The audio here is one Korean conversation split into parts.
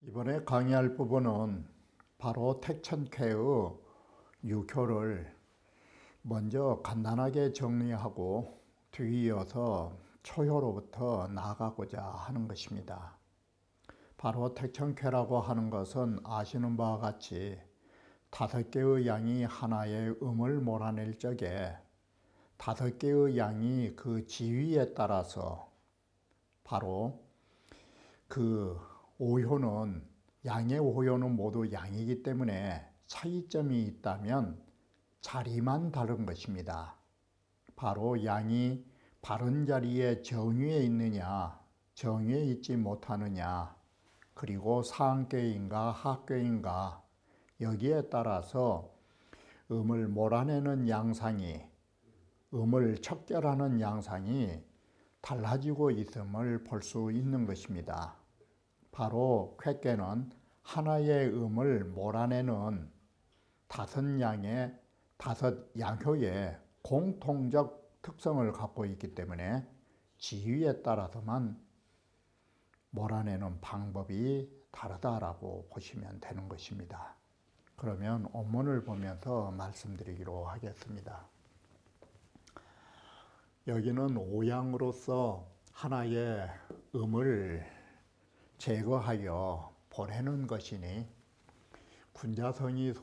이번에 강의할 부분은 바로 택천쾌의 유효를 먼저 간단하게 정리하고 뒤이어서 초효로부터 나아가고자 하는 것입니다. 바로 택천쾌라고 하는 것은 아시는 바와 같이 5개의 양이 하나의 음을 몰아낼 적에 5개의 양이 그 지위에 따라서 바로 그 오효는 양의 오효는 모두 양이기 때문에 차이점이 있다면 자리만 다른 것입니다. 바로 양이 바른 자리에 정위에 있느냐 정위에 있지 못하느냐 그리고 상괴인가 하괴인가 여기에 따라서 음을 몰아내는 양상이 음을 척결하는 양상이 달라지고 있음을 볼 수 있는 것입니다. 바로 쾌께는 하나의 음을 몰아내는 5양의 5양효의 공통적 특성을 갖고 있기 때문에 지위에 따라서만 몰아내는 방법이 다르다라고 보시면 되는 것입니다. 그러면 원문을 보면서 말씀드리기로 하겠습니다. 여기는 오양으로서 하나의 음을 제거하여 보내는 것이니 군자성이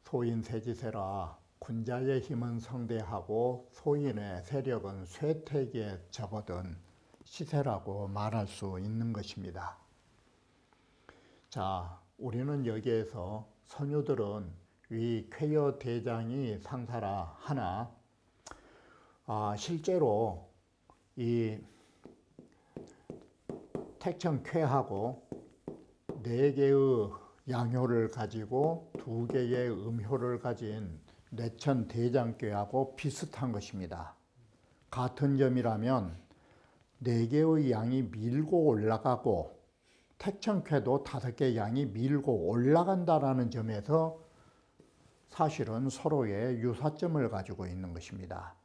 소인세지세라 군자의 힘은 성대하고 소인의 세력은 쇠퇴기에 접어든 시세라고 말할 수 있는 것입니다. 자, 우리는 여기에서 선유들은 위 쾌여 대장이 상사라 하나 실제로 이 택천쾌하고 4개의 양효를 가지고 2개의 음효를 가진 뇌천대장괴하고 비슷한 것입니다. 같은 점이라면 4개의 양이 밀고 올라가고 택천쾌도 5개의 양이 밀고 올라간다라는 점에서 사실은 서로의 유사점을 가지고 있는 것입니다.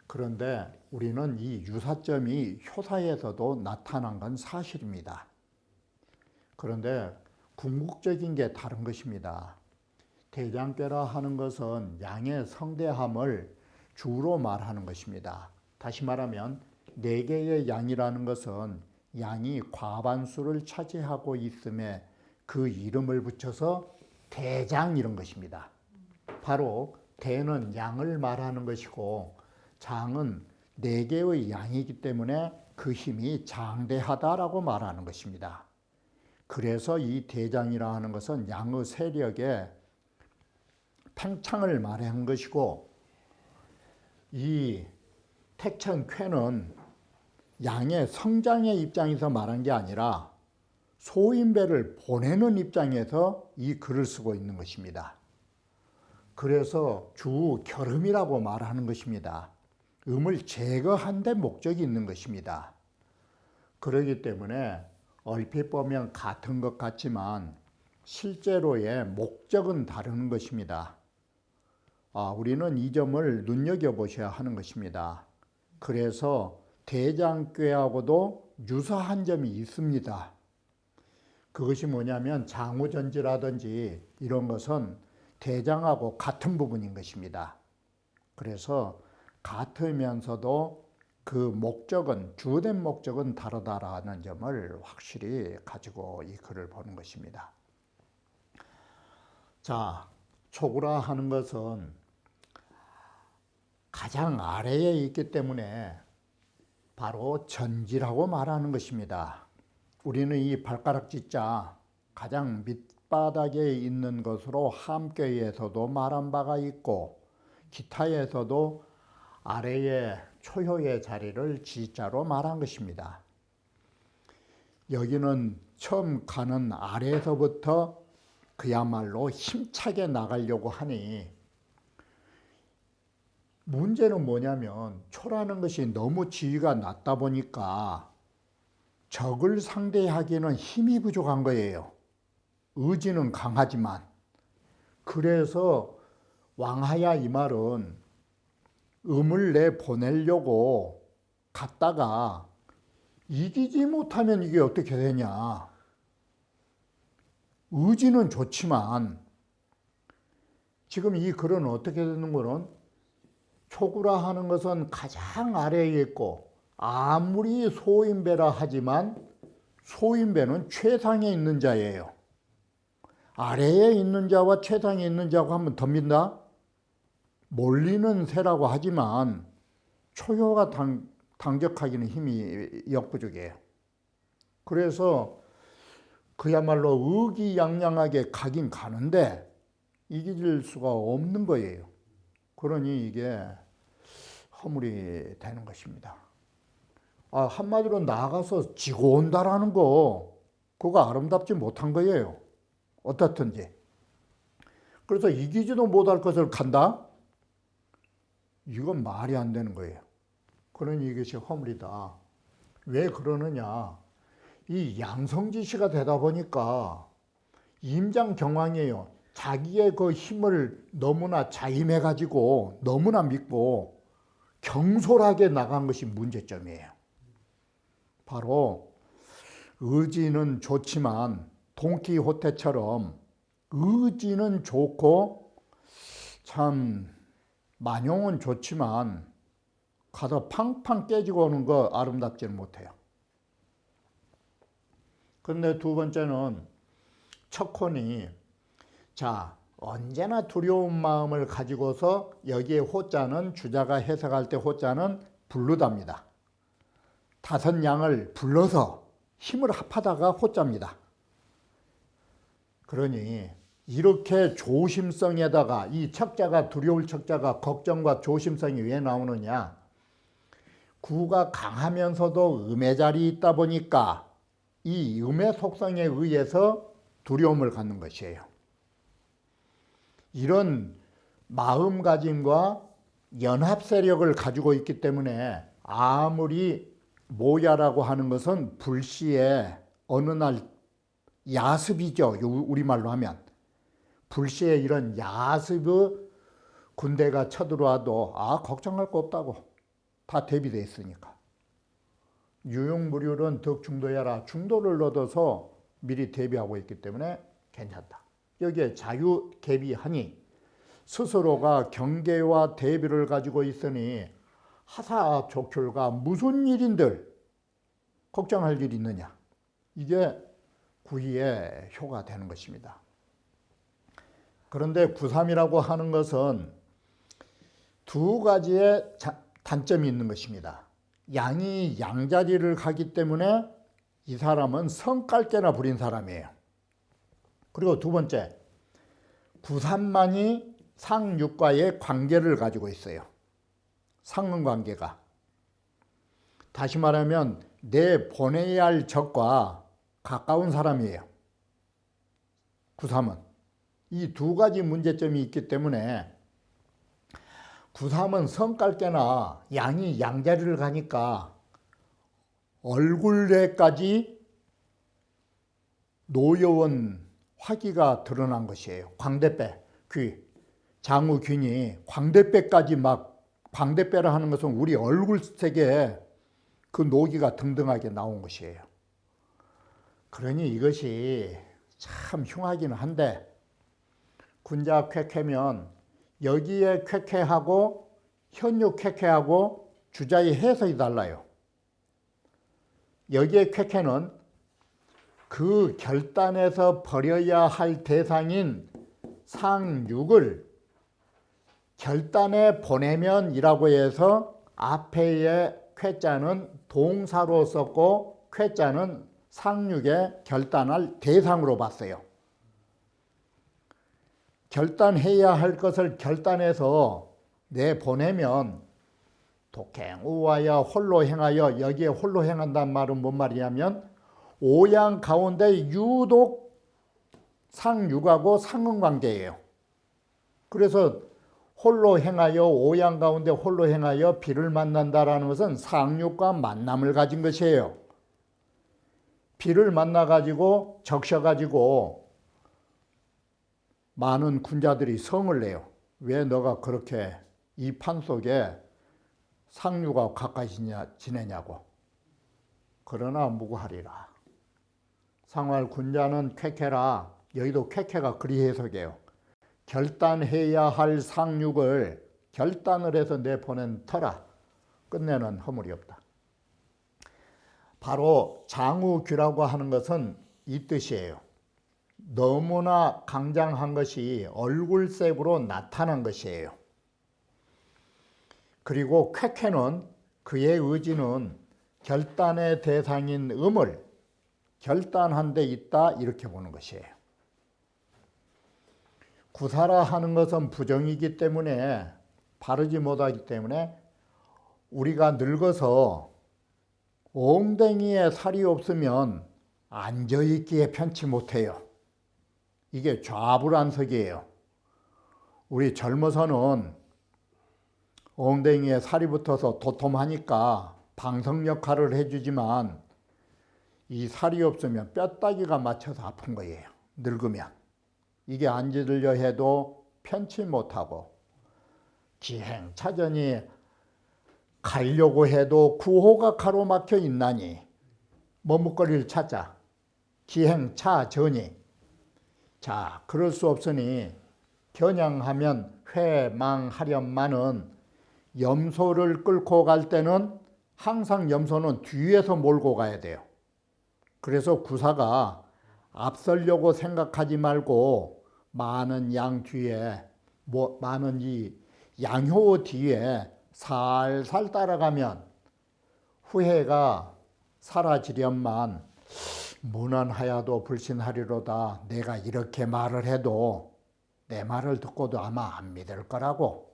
그런데 우리는 이 유사점이 효사에서도 나타난 건 사실입니다. 그런데 궁극적인 게 다른 것입니다. 대장괴라 하는 것은 양의 성대함을 주로 말하는 것입니다. 다시 말하면 4개의 양이라는 것은 양이 과반수를 차지하고 있음에 그 이름을 붙여서 대장 이런 것입니다. 바로 대는 양을 말하는 것이고 장은 4개의 양이기 때문에 그 힘이 장대하다라고 말하는 것입니다. 그래서 이 대장이라 하는 것은 양의 세력의 팽창을 말하는 것이고 이 택천쾌는 양의 성장의 입장에서 말한 게 아니라 소인배를 보내는 입장에서 이 글을 쓰고 있는 것입니다. 그래서 주 결음이라고 말하는 것입니다. 음을 제거한 데 목적이 있는 것입니다. 그렇기 때문에 얼핏 보면 같은 것 같지만 실제로의 목적은 다른 것입니다. 우리는 이 점을 눈여겨보셔야 하는 것입니다. 그래서 대장괴하고도 유사한 점이 있습니다. 그것이 뭐냐면 장우전지라든지 이런 것은 대장하고 같은 부분인 것입니다. 그래서 같으면서도 그 목적은 주된 목적은 다르다라는 점을 확실히 가지고 이 글을 보는 것입니다. 자, 초구라 하는 것은 가장 아래에 있기 때문에 바로 전지라고 말하는 것입니다. 우리는 이 발가락지자 가장 밑바닥에 있는 것으로 함께에서도 말한 바가 있고 기타에서도 아래에 초효의 자리를 지자로 말한 것입니다. 여기는 처음 가는 아래에서부터 그야말로 힘차게 나가려고 하니 문제는 뭐냐면 초라는 것이 너무 지위가 낮다 보니까 적을 상대하기에는 힘이 부족한 거예요. 의지는 강하지만. 그래서 왕하야 이 말은 음을 내 보내려고 갔다가 이기지 못하면 이게 어떻게 되냐. 의지는 좋지만 지금 이 글은 어떻게 되는 거는 초구라 하는 것은 가장 아래에 있고 아무리 소인배라 하지만 소인배는 최상에 있는 자예요. 아래에 있는 자와 최상에 있는 자고 하면 덤빈다? 몰리는 새라고 하지만 초효가 당적하기는 힘이 역부족이에요. 그래서 그야말로 의기양양하게 가긴 가는데 이길 수가 없는 거예요. 그러니 이게 허물이 되는 것입니다. 한마디로 나가서 지고 온다라는 거 그거 아름답지 못한 거예요. 어떻든지. 그래서 이기지도 못할 것을 간다? 이건 말이 안 되는 거예요. 그러니 이것이 허물이다. 왜 그러느냐? 이 양성지시가 되다 보니까 임장경황이에요. 자기의 그 힘을 너무나 자임해가지고 너무나 믿고 경솔하게 나간 것이 문제점이에요. 바로 의지는 좋지만 돈키호테처럼 의지는 좋고 참 만용은 좋지만 가서 팡팡 깨지고 오는 거 아름답지는 못해요. 그런데 두 번째는 척혼이 자 언제나 두려운 마음을 가지고서 여기에 호자는 주자가 해석할 때 호자는 부르답니다. 다섯 양을 불러서 힘을 합하다가 호자입니다. 그러니 이렇게 조심성에다가 이 척자가 두려울 척자가 걱정과 조심성이 왜 나오느냐? 구가 강하면서도 음의 자리에 있다 보니까 이 음의 속성에 의해서 두려움을 갖는 것이에요. 이런 마음가짐과 연합 세력을 가지고 있기 때문에 아무리 모야라고 하는 것은 불시에 어느 날 야습이죠. 우리말로 하면. 불시에 이런 야습의 군대가 쳐들어와도 걱정할 거 없다고. 다 대비되어 있으니까. 유용무률은 덕중도야라. 중도를 얻어서 미리 대비하고 있기 때문에 괜찮다. 여기에 자유개비하니 스스로가 경계와 대비를 가지고 있으니 하사족혈과 무슨 일인들 걱정할 일이 있느냐. 이게 구의의 효가 되는 것입니다. 그런데 구삼이라고 하는 것은 두 가지의 단점이 있는 것입니다. 양이 양자리를 가기 때문에 이 사람은 성깔게나 부린 사람이에요. 그리고 두 번째, 구삼만이 상육과의 관계를 가지고 있어요. 상응관계가. 다시 말하면 내 보내야 할 적과 가까운 사람이에요. 구삼은. 이 두 가지 문제점이 있기 때문에 구삼은 성깔게나 양이 양자리를 가니까 얼굴에까지 노여운 화기가 드러난 것이에요. 광대뼈, 귀, 장우균이 광대뼈까지 막 광대뼈라 하는 것은 우리 얼굴색에 그 노기가 등등하게 나온 것이에요. 그러니 이것이 참 흉하기는 한데 군자 쾌쾌면 여기에 쾌쾌하고 현육 쾌쾌하고 주자의 해석이 달라요. 여기에 쾌쾌는 그 결단에서 버려야 할 대상인 상육을 결단에 보내면이라고 해서 앞에의 쾌자는 동사로 썼고 쾌자는 상육에 결단할 대상으로 봤어요. 결단해야 할 것을 결단해서 내보내면 독행우와야 홀로 행하여, 여기에 홀로 행한다는 말은 뭔 말이냐면 오양 가운데 유독 상육하고 상응관계예요. 그래서 홀로 행하여 오양 가운데 홀로 행하여 비를 만난다라는 것은 상륙과 만남을 가진 것이에요. 비를 만나가지고 적셔가지고 많은 군자들이 성을 내요. 왜 너가 그렇게 이 판 속에 상류가 가까이 지내냐고. 그러나 무고하리라. 상활 군자는 쾌쾌라. 여기도 쾌쾌가 그리 해석해요. 결단해야 할 상륙을 결단을 해서 내보낸 터라. 끝내는 허물이 없다. 바로 장우귀라고 하는 것은 이 뜻이에요. 너무나 강장한 것이 얼굴색으로 나타난 것이에요. 그리고 쾌쾌는 그의 의지는 결단의 대상인 음을 결단한 데 있다 이렇게 보는 것이에요. 구사라 하는 것은 부정이기 때문에 바르지 못하기 때문에 우리가 늙어서 엉덩이에 살이 없으면 앉아있기에 편치 못해요. 이게 좌불안석이에요. 우리 젊어서는 엉덩이에 살이 붙어서 도톰하니까 방석 역할을 해주지만 이 살이 없으면 뼈다귀가 맞춰서 아픈 거예요. 늙으면. 이게 앉으려 해도 편치 못하고 기행차전이 가려고 해도 구호가 가로막혀 있나니 머뭇거리를 찾자. 기행차전이. 자, 그럴 수 없으니 겨냥하면 회망하련만은 염소를 끌고 갈 때는 항상 염소는 뒤에서 몰고 가야 돼요. 그래서 구사가 앞서려고 생각하지 말고 많은 양 뒤에 많은 이 양효 뒤에 살살 따라가면 후회가 사라지련만 무난하야도 불신하리로다. 내가 이렇게 말을 해도 내 말을 듣고도 아마 안 믿을 거라고.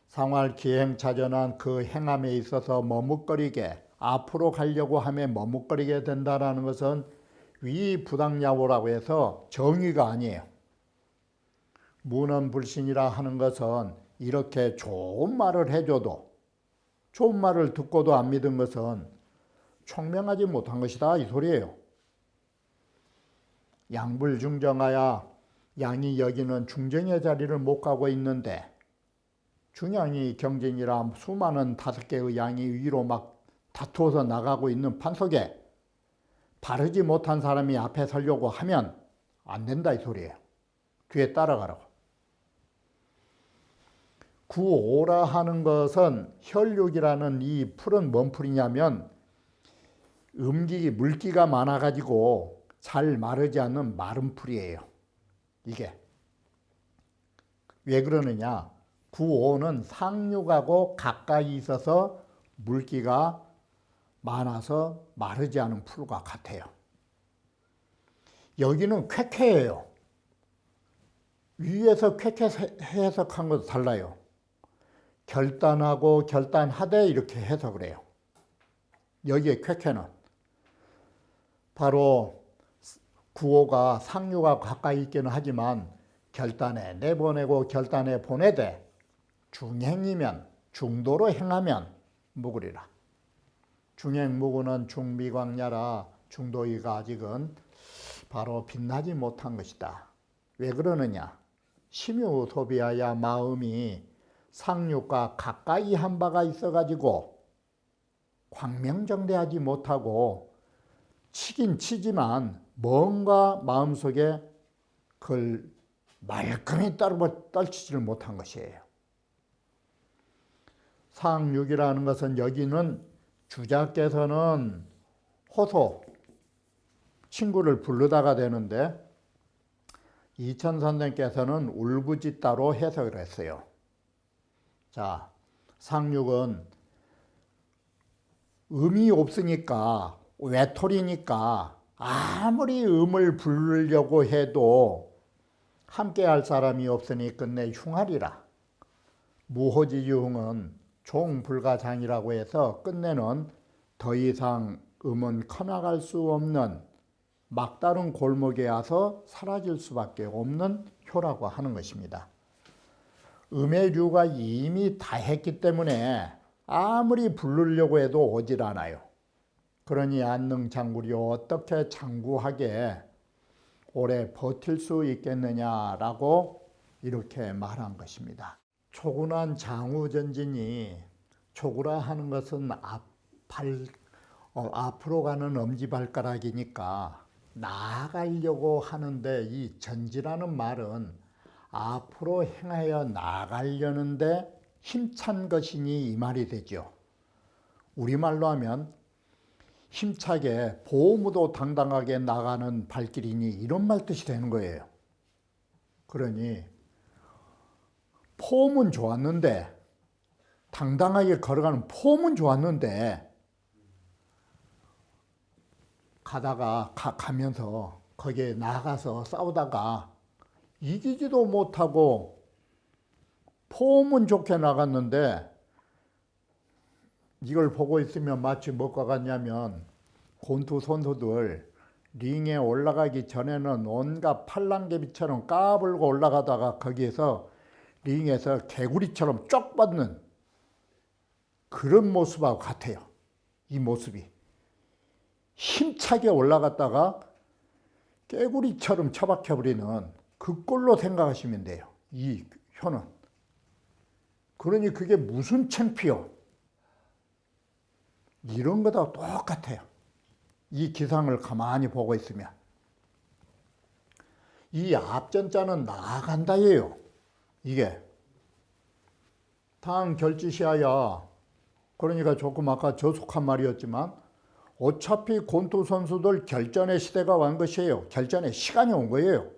상활 기행차전한 그 행함에 있어서 머뭇거리게 앞으로 가려고 하면 머뭇거리게 된다는 것은 위부당야오라고 해서 정의가 아니에요. 무능불신이라 하는 것은 이렇게 좋은 말을 해줘도 좋은 말을 듣고도 안 믿은 것은 총명하지 못한 것이다 이 소리예요. 양불중정하야 양이 여기는 중정의 자리를 못 가고 있는데 중양이 경쟁이라 수많은 5개의 양이 위로 막 다투어서 나가고 있는 판 속에 바르지 못한 사람이 앞에 서려고 하면 안 된다 이 소리예요. 뒤에 따라가라고. 구오라 하는 것은 혈육이라는 이 풀은 뭔 풀이냐면 물기가 많아가지고 잘 마르지 않는 마른 풀이에요. 이게 왜 그러느냐? 구오는 상륙하고 가까이 있어서 물기가 많아서 마르지 않은 풀과 같아요. 여기는 쾌쾌해요. 위에서 쾌쾌 해석한 것도 달라요. 결단하고 결단하되 이렇게 해석을 해요. 여기에 쾌쾌는 바로 구호가 상류가 가까이 있기는 하지만 결단에 내보내고 결단에 보내되 중행이면 중도로 행하면 무구리라. 중행무구는 중미광야라. 중도의가 아직은 바로 빛나지 못한 것이다. 왜 그러느냐? 심유소비하야 마음이 상륙과 가까이 한 바가 있어가지고 광명정대하지 못하고 치긴 치지만 뭔가 마음속에 그걸 말끔히 떨치지를 못한 것이에요. 상륙이라는 것은 여기는 주자께서는 호소, 친구를 부르다가 되는데 이천선생께서는 울부짖다로 해석을 했어요. 자, 상륙은 음이 없으니까 외톨이니까 아무리 음을 부르려고 해도 함께할 사람이 없으니 끝내 흉하리라. 무호지유흥은 종불가장이라고 해서 끝내는 더 이상 음은 커나갈 수 없는 막다른 골목에 와서 사라질 수밖에 없는 효라고 하는 것입니다. 음해류가 이미 다 했기 때문에 아무리 부르려고 해도 오질 않아요. 그러니 안능장구리 어떻게 장구하게 오래 버틸 수 있겠느냐라고 이렇게 말한 것입니다. 초군한 장우전진이 초구라 하는 것은 앞으로 가는 엄지발가락이니까 나아가려고 하는데 이 전지라는 말은 앞으로 행하여 나아가려는데 힘찬 것이니 이 말이 되죠. 우리말로 하면 힘차게 보무도 당당하게 나가는 발길이니 이런 말 뜻이 되는 거예요. 그러니 폼은 좋았는데 당당하게 걸어가는 폼은 좋았는데 가면서 거기에 나가서 싸우다가 이기지도 못하고 폼은 좋게 나갔는데 이걸 보고 있으면 마치 뭐가 같냐면 권투 선수들 링에 올라가기 전에는 온갖 팔랑개비처럼 까불고 올라가다가 거기에서 링에서 개구리처럼 쪽 뻗는 그런 모습하고 같아요. 이 모습이 힘차게 올라갔다가 개구리처럼 처박혀버리는 그 꼴로 생각하시면 돼요. 이 효는. 그러니 그게 무슨 창피요? 이런 거다 똑같아요. 이 기상을 가만히 보고 있으면. 이 앞전자는 나아간다예요. 이게. 당 결지시하야. 그러니까 조금 아까 저속한 말이었지만 어차피 권투 선수들 결전의 시대가 온 것이에요. 결전의 시간이 온 거예요.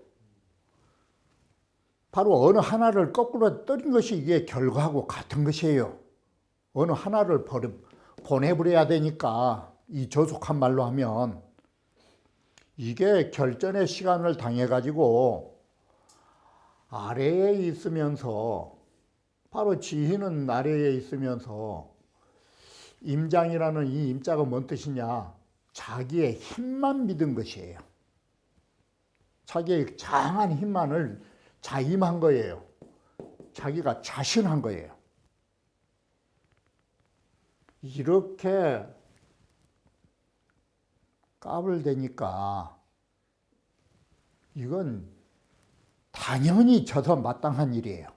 바로 어느 하나를 거꾸로 떨인 것이 이게 결과하고 같은 것이에요. 어느 하나를 보내버려야 되니까 이 저속한 말로 하면 이게 결전의 시간을 당해가지고 아래에 있으면서 바로 지희는 아래에 있으면서 임장이라는 이 임자가 뭔 뜻이냐? 자기의 힘만 믿은 것이에요. 자기의 장한 힘만을 자임한 거예요. 자기가 자신한 거예요. 이렇게 까불대니까 이건 당연히 져서 마땅한 일이에요.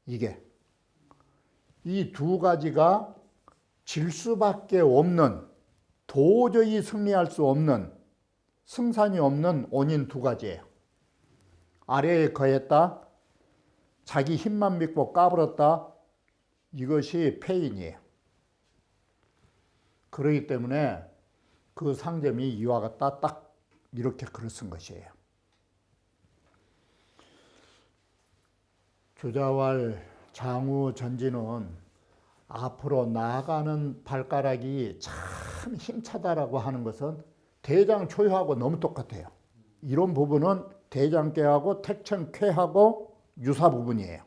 이게 이 두 가지가 질 수밖에 없는, 도저히 승리할 수 없는, 승산이 없는 원인 두 가지예요. 아래에 거했다, 자기 힘만 믿고 까불었다, 이것이 패인이에요. 그렇기 때문에 그 상점이 이와 같다 딱 이렇게 글을 쓴 것이에요. 주자왈 장우 전진은 앞으로 나아가는 발가락이 참 힘차다라고 하는 것은 대장초유하고 너무 똑같아요. 이런 부분은 대장께하고 택천쾌하고 유사 부분이에요.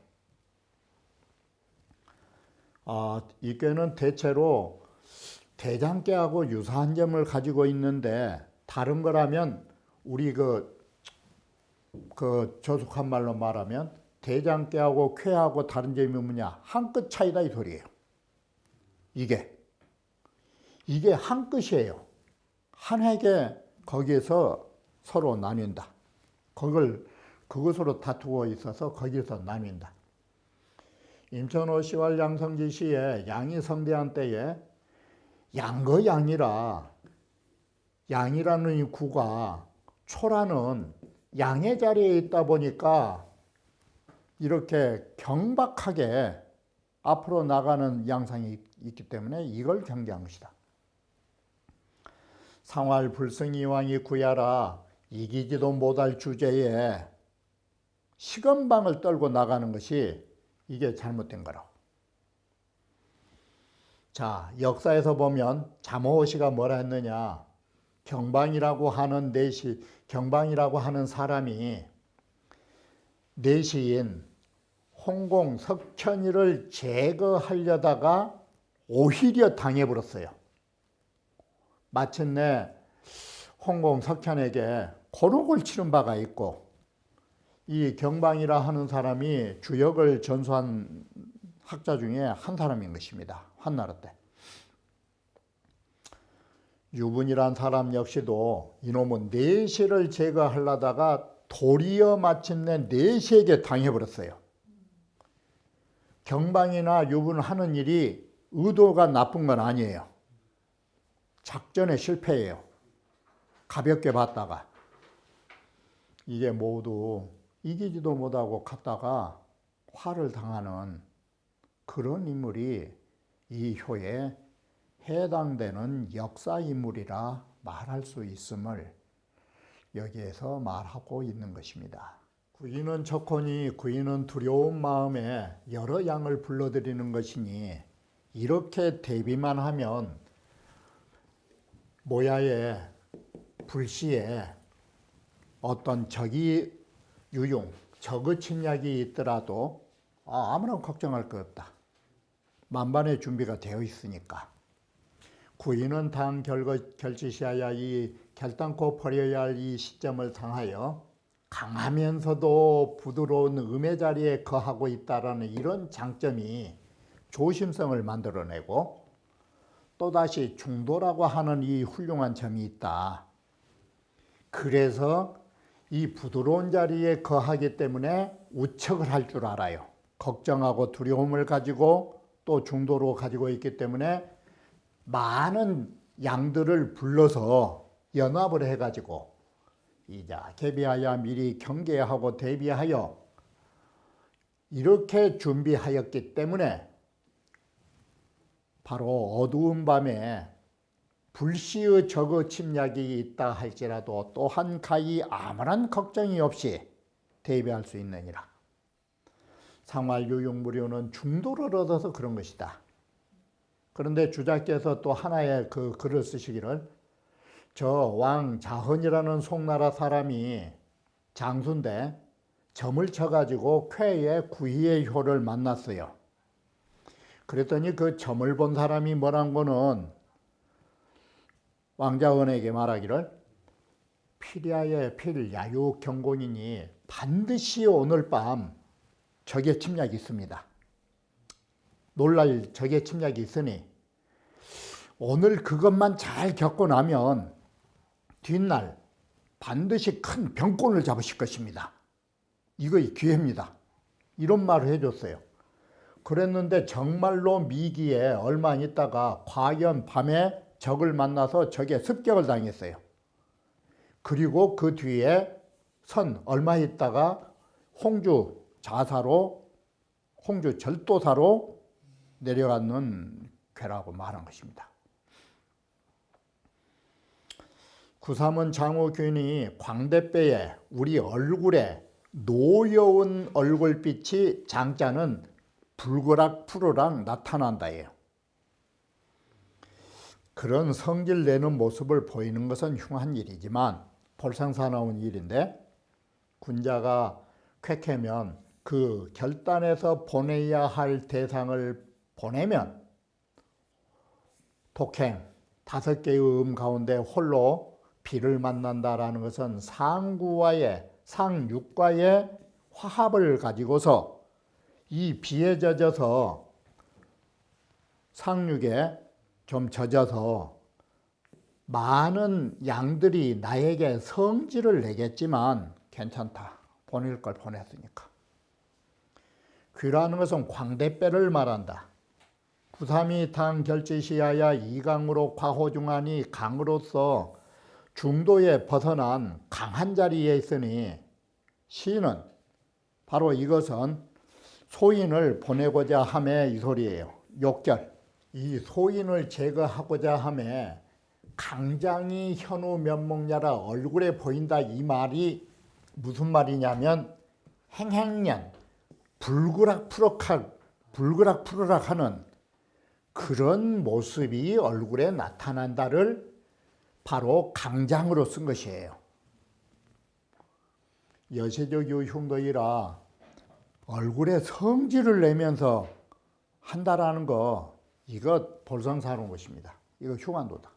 이 꾀는 대체로 대장께하고 유사한 점을 가지고 있는데 다른 거라면 우리 그 저속한 말로 말하면 대장께하고 쾌하고 다른 점이 뭐냐? 한 끗 차이다 이 소리예요. 이게 한 끝이에요. 한 획에 거기에서 서로 나뉜다. 그것으로 다투고 있어서 거기에서 나뉜다. 임천호 시왈 양성지 시에 양이 성대한 때에 양거양이라 양이라는 이 구가 초라는 양의 자리에 있다 보니까 이렇게 경박하게 앞으로 나가는 양상이 있기 때문에 이걸 경계한 것이다. 상활 불승이왕이 구야라 이기지도 못할 주제에 시건방을 떨고 나가는 것이 이게 잘못된 거라고. 자, 역사에서 보면 자모호시가 뭐라 했느냐. 경방이라고 하는 사람이 내시인 홍공 석천이를 제거하려다가 오히려 당해버렸어요. 마침내 홍공 석천에게 곤혹을 치른 바가 있고 이 경방이라 하는 사람이 주역을 전수한 학자 중에 한 사람인 것입니다. 한나라 때. 유분이란 사람 역시도 이놈은 내시를 제거하려다가 도리어 마침내 내시에게 당해버렸어요. 경방이나 유분하는 일이 의도가 나쁜 건 아니에요. 작전의 실패예요. 가볍게 봤다가. 이게 모두 이기지도 못하고 갔다가 화를 당하는 그런 인물이 이 효에 해당되는 역사인물이라 말할 수 있음을 여기에서 말하고 있는 것입니다. 구인은 척하니 구인은 두려운 마음에 여러 양을 불러들이는 것이니 이렇게 대비만 하면 모야의 불시에 어떤 적이 유용, 적의 침략이 있더라도 아무런 걱정할 것 없다. 만반의 준비가 되어 있으니까. 구인은 당 결지시하야 이 결단코 버려야 할 이 시점을 당하여 강하면서도 부드러운 음의 자리에 거하고 있다라는 이런 장점이 조심성을 만들어내고 또다시 중도라고 하는 이 훌륭한 점이 있다. 그래서 이 부드러운 자리에 거하기 때문에 우척을 할 줄 알아요. 걱정하고 두려움을 가지고 또 중도로 가지고 있기 때문에 많은 양들을 불러서 연합을 해가지고 이자 개비하여 미리 경계하고 대비하여 이렇게 준비하였기 때문에 바로 어두운 밤에 불시의 적의 침략이 있다 할지라도 또한 가히 아무런 걱정이 없이 대비할 수 있느니라. 상활유용무료는 중도를 얻어서 그런 것이다. 그런데 주자께서 또 하나의 그 글을 쓰시기를 저 왕 자헌이라는 송나라 사람이 장수인데 점을 쳐가지고 쾌의 구희의 효를 만났어요. 그랬더니 그 점을 본 사람이 뭐란 거는 왕자헌에게 말하기를 필야의 필 야유 경곤이니 반드시 오늘 밤 적의 침략이 있습니다. 놀랄 적의 침략이 있으니 오늘 그것만 잘 겪고 나면 뒷날 반드시 큰 병권을 잡으실 것입니다. 이거 기회입니다. 이런 말을 해줬어요. 그랬는데 정말로 미기에 얼마 있다가 과연 밤에 적을 만나서 적의 습격을 당했어요. 그리고 그 뒤에 얼마 있다가 홍주 자사로 홍주 절도사로 내려가는 괴라고 말한 것입니다. 구삼은 장우균이 광대뼈에 우리 얼굴에 노여운 얼굴빛이 장자는 불그락 푸르락 나타난다예요. 그런 성질 내는 모습을 보이는 것은 흉한 일이지만 볼상사나운 일인데 군자가 쾌쾌면 그 결단에서 보내야 할 대상을 보내면 독행 5개의 가운데 홀로 비를 만난다라는 것은 상육과의 화합을 가지고서 이 비에 젖어서 상육에 좀 젖어서 많은 양들이 나에게 성질을 내겠지만 괜찮다. 보낼 걸 보냈으니까. 귀라는 것은 광대뼈를 말한다. 구삼이 당 결지시하야 이강으로 과호중하니 강으로서 중도에 벗어난 강한 자리에 있으니 시는 바로 이것은 소인을 보내고자 함의 이 소리예요. 욕절. 이 소인을 제거하고자 함에 강장이 현우 면목냐라 얼굴에 보인다 이 말이 무슨 말이냐면 행행년 불그락푸르락 하는 그런 모습이 얼굴에 나타난다를 바로 강장으로 쓴 것이에요. 여세적 흉도이라 얼굴에 성질을 내면서 한다라는 거 이것 볼상사로운 것입니다. 이거 흉한도다.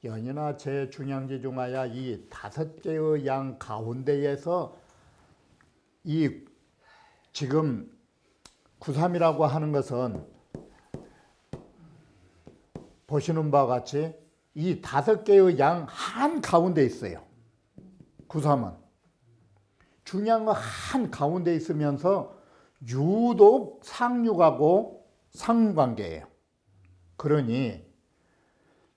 연이나 제 중량지 중하야 이 5개의 양 가운데에서 이 지금 9.3이라고 하는 것은 보시는 바와 같이 이 5개의 양 한가운데 있어요. 9.3은 중요한 건 한가운데 있으면서 유독 상육하고 상관계예요. 그러니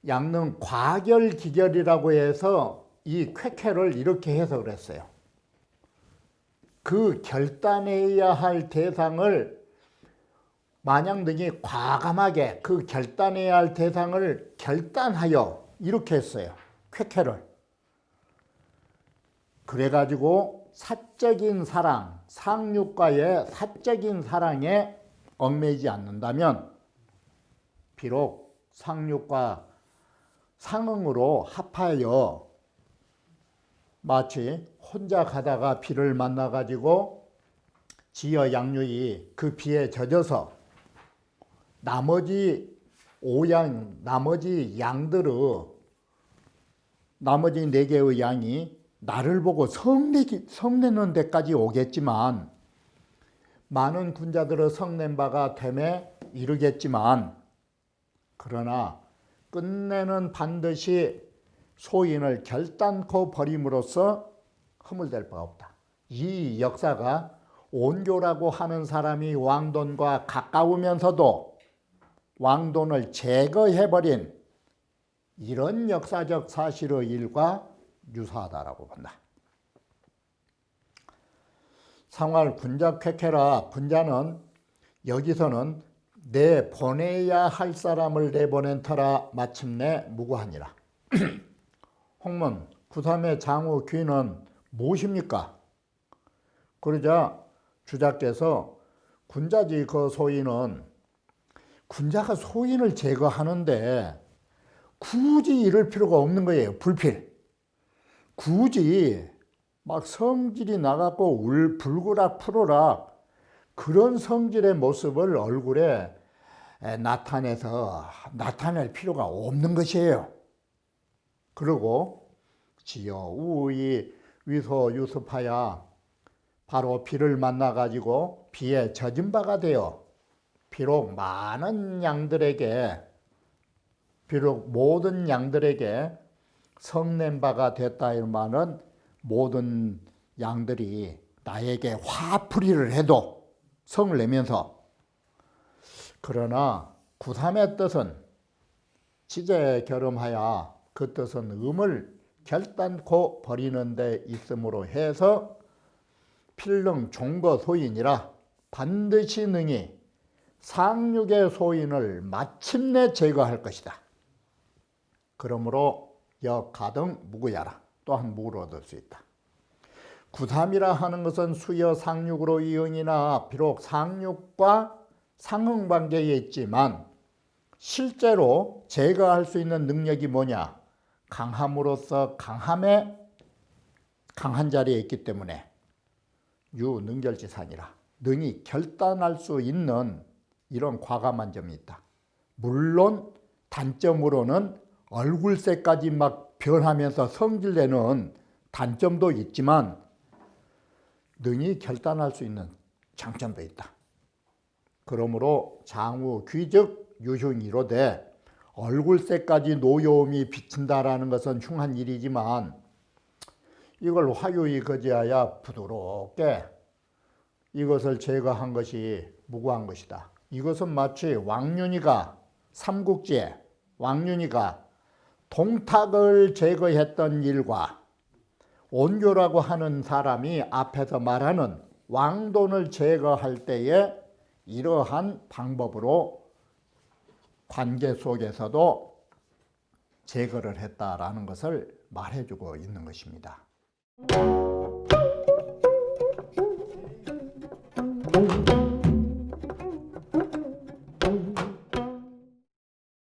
양릉 과결기결이라고 해서 이 쾌쾌를 이렇게 해석을 했어요. 그 결단해야 할 대상을 만약 능이 과감하게 그 결단해야 할 대상을 결단하여 이렇게 했어요. 쾌쾌를. 그래가지고 사적인 사랑, 상육과의 사적인 사랑에 얽매이지 않는다면 비록 상육과 상응으로 합하여 마치 혼자 가다가 비를 만나가지고 지어 양육이 그 비에 젖어서 나머지 나머지 나머지 4개의 양이 나를 보고 성내는 데까지 오겠지만 많은 군자들의 성낸 바가 됨에 이르겠지만 그러나 끝내는 반드시 소인을 결단코 버림으로써 허물될 바가 없다. 이 역사가 온교라고 하는 사람이 왕돈과 가까우면서도 왕돈을 제거해버린 이런 역사적 사실의 일과 유사하다라고 본다. 상활 군자 쾌쾌라 군자는 여기서는 내 보내야 할 사람을 내보낸 터라 마침내 무고하니라. 홍문 9.3의 장우 귀는 무엇입니까? 그러자 주자께서 군자지 그 소인은 군자가 소인을 제거하는데 굳이 이럴 필요가 없는 거예요. 불필. 굳이 막 성질이 나갖고 불구락 푸르락 그런 성질의 모습을 얼굴에 나타낼 필요가 없는 것이에요. 그리고 지어 우의 위소 유습하야 바로 비를 만나가지고 비에 젖은 바가 되어 비록 모든 양들에게 성낸 바가 됐다 이 말은 모든 양들이 나에게 화풀이를 해도 성을 내면서 그러나 9.3의 뜻은 지제 결음하여 그 뜻은 음을 결단코 버리는 데 있음으로 해서 필릉 종거 소인이라 반드시 능히 상육의 소인을 마침내 제거할 것이다. 그러므로 역가등 무구야라. 또한 무구를 얻을 수 있다. 9.3이라 하는 것은 수여 상육으로 이응이나 비록 상육과 상응관계에 있지만 실제로 제거할 수 있는 능력이 뭐냐? 강함으로써 강한 자리에 있기 때문에 유능결지산이라 능히 결단할 수 있는 이런 과감한 점이 있다. 물론 단점으로는 얼굴색까지 막 변하면서 성질내는 단점도 있지만 능히 결단할 수 있는 장점도 있다. 그러므로 장우 귀즉 유흉이로되 얼굴색까지 노여움이 비친다라는 것은 흉한 일이지만 이걸 화요히 거지하여 부드럽게 이것을 제거한 것이 무고한 것이다. 이것은 마치 왕윤희가 삼국지에 왕윤희가 동탁을 제거했던 일과 온교라고 하는 사람이 앞에서 말하는 왕돈을 제거할 때에 이러한 방법으로 관계 속에서도 제거를 했다라는 것을 말해주고 있는 것입니다. Thank you.